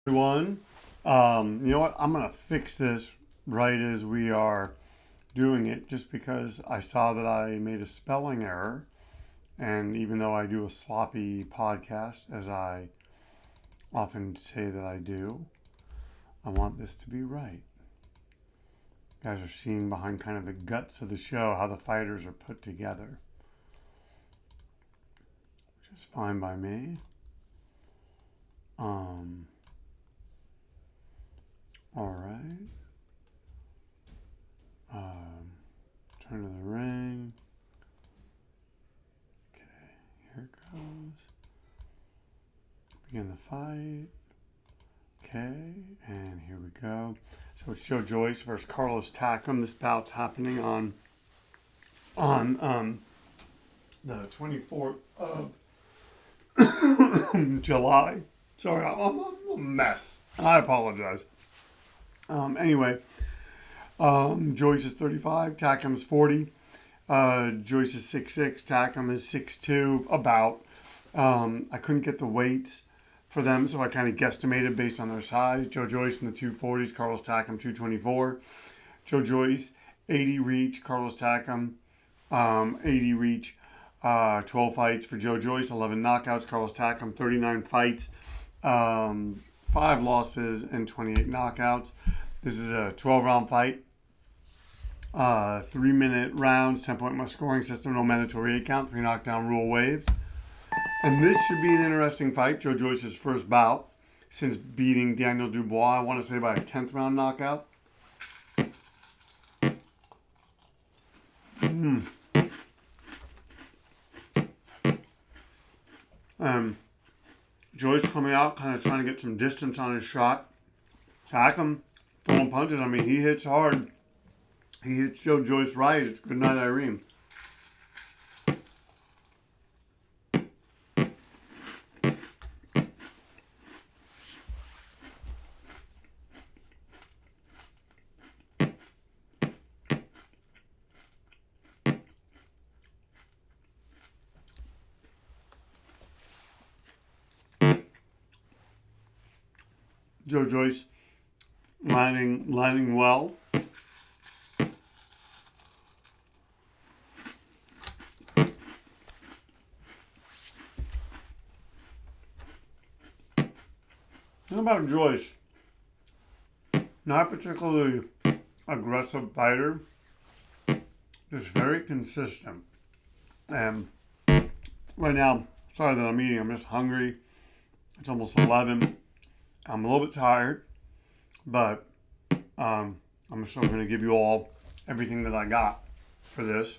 Everyone. You know what? I'm gonna fix this right as we are doing it, just because I saw that I made a spelling error, and even though I do a sloppy podcast, as I often say that I do, I want this to be right. You guys are seeing behind kind of the guts of the show how the fighters are put together, which is fine by me. Um, all right. Um, Turn to the ring. Okay, here it goes. Begin the fight. Okay, and here we go. So it's Joyce versus Carlos Takam. This bout's happening on the 24th of July. Sorry, I'm a mess. I apologize. Anyway, Joyce is 35, Takam is 40. Joyce is 6'6", Takam is 6'2", about. I couldn't get the weights for them, so I kind of guesstimated based on their size. Joyce in the 240s, Carlos Takam 224. Joyce 80 reach, Carlos Takam 80 reach. 12 fights for Joyce, 11 knockouts. Carlos Takam 39 fights, 5 losses and 28 knockouts. This is a 12-round fight. 3-minute rounds, 10-point my scoring system, no mandatory 8 count, 3 knockdown rule waived. And this should be an interesting fight. Joyce's first bout since beating Daniel Dubois, I want to say by a 10th round knockout. Joyce coming out, kind of trying to get some distance on his shot. Takam throwing punches. I mean, he hits hard. He hits Joyce right. It's good night, Irene. Joyce landing well. What about Joyce? Not particularly aggressive fighter, just very consistent. And right now, sorry that I'm eating, I'm just hungry. It's almost 11. I'm a little bit tired, but I'm still going to give you all everything that I got for this.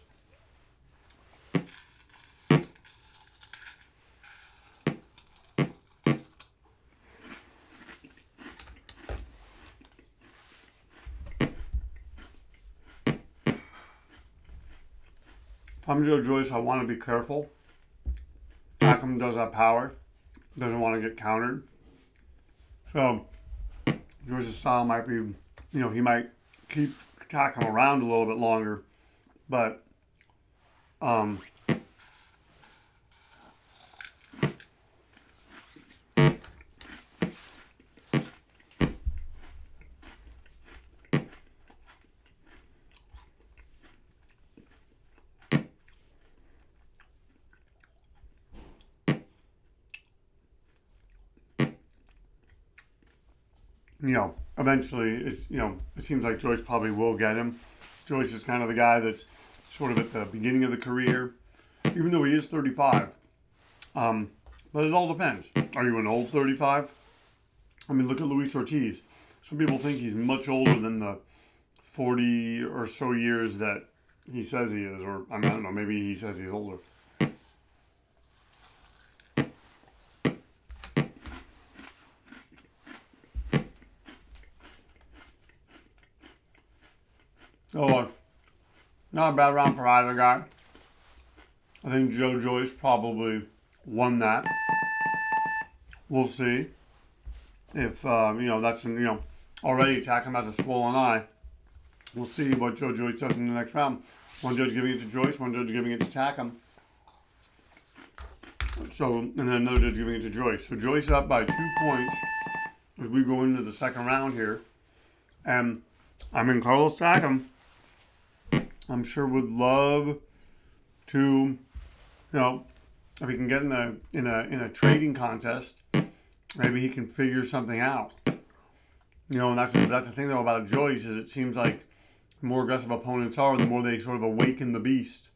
If I'm Joyce, I want to be careful. Takam does have power, doesn't want to get countered. So Joyce's style might be, he might keep Takam around a little bit longer, but eventually, it seems like Joyce probably will get him. Joyce is kind of the guy that's sort of at the beginning of the career, even though he is 35. But it all depends. Are you an old 35? I mean, look at Luis Ortiz. Some people think he's much older than the 40 or so years that he says he is, or I don't know, maybe he says he's older. So, not a bad round for either guy. I think Joyce probably won that. We'll see if, that's, already Takam has a swollen eye. We'll see what Joyce does in the next round. One judge giving it to Joyce, one judge giving it to Takam. So, and then another judge giving it to Joyce. So Joyce up by 2 points as we go into the second round here. And Carlos Takam, I'm sure would love to, if he can get in a trading contest, maybe he can figure something out. And that's the thing though about Joyce is it seems like the more aggressive opponents are, the more they sort of awaken the beast.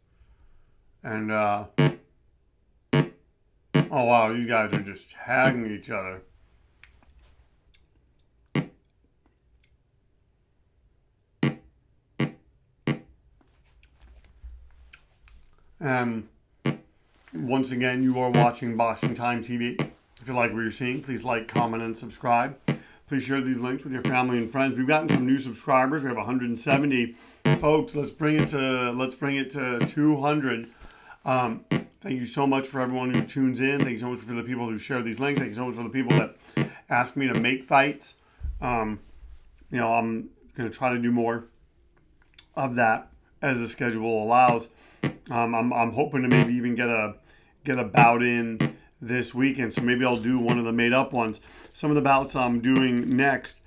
And oh wow, these guys are just tagging each other. And once again, you are watching Boxing Time TV. If you like what you're seeing, please like, comment, and subscribe. Please share these links with your family and friends. We've gotten some new subscribers. We have 170 folks. Let's bring it to 200. Thank you so much for everyone who tunes in. Thank you so much for the people who share these links. Thank you so much for the people that ask me to make fights. I'm going to try to do more of that as the schedule allows. I'm hoping to maybe even get a bout in this weekend, so maybe I'll do one of the made up ones. Some of the bouts I'm doing next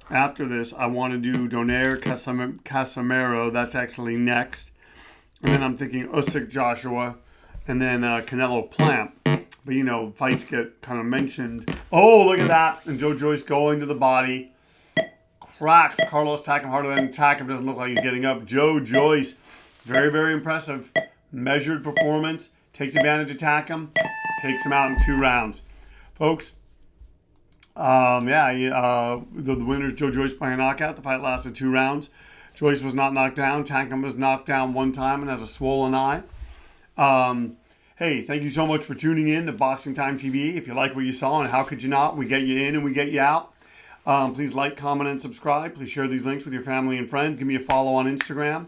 after this, I want to do Donaire Casimero. That's actually next, and then I'm thinking Usyk Joshua, and then Canelo Plant. But fights get kind of mentioned. Oh, look at that! And Joyce going to the body, cracked Carlos Takam harder than Takam. Doesn't look like he's getting up. Joyce. Very, very impressive. Measured performance. Takes advantage of Takam. Takes him out in 2 rounds. Folks, the winner's Joyce by a knockout. The fight lasted 2 rounds. Joyce was not knocked down. Takam was knocked down 1 time and has a swollen eye. Hey, thank you so much for tuning in to Boxing Time TV. If you like what you saw, and how could you not? We get you in and we get you out. Please like, comment, and subscribe. Please share these links with your family and friends. Give me a follow on Instagram.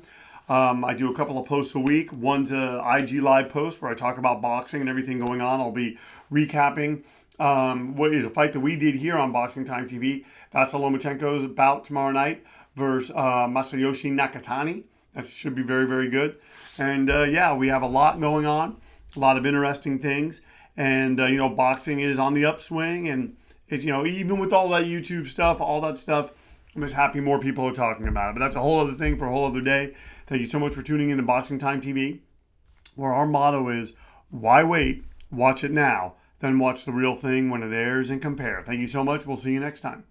I do a couple of posts a week. One's a IG Live post where I talk about boxing and everything going on. I'll be recapping what is a fight that we did here on Boxing Time TV. Vasyl Lomachenko's bout tomorrow night versus Masayoshi Nakatani. That should be very, very good. And we have a lot going on, a lot of interesting things. And, boxing is on the upswing. And, it's even with all that YouTube stuff, all that stuff, I'm just happy more people are talking about it. But that's a whole other thing for a whole other day. Thank you so much for tuning in to Boxing Time TV, where our motto is, why wait? Watch it now. Then watch the real thing when it airs and compare. Thank you so much. We'll see you next time.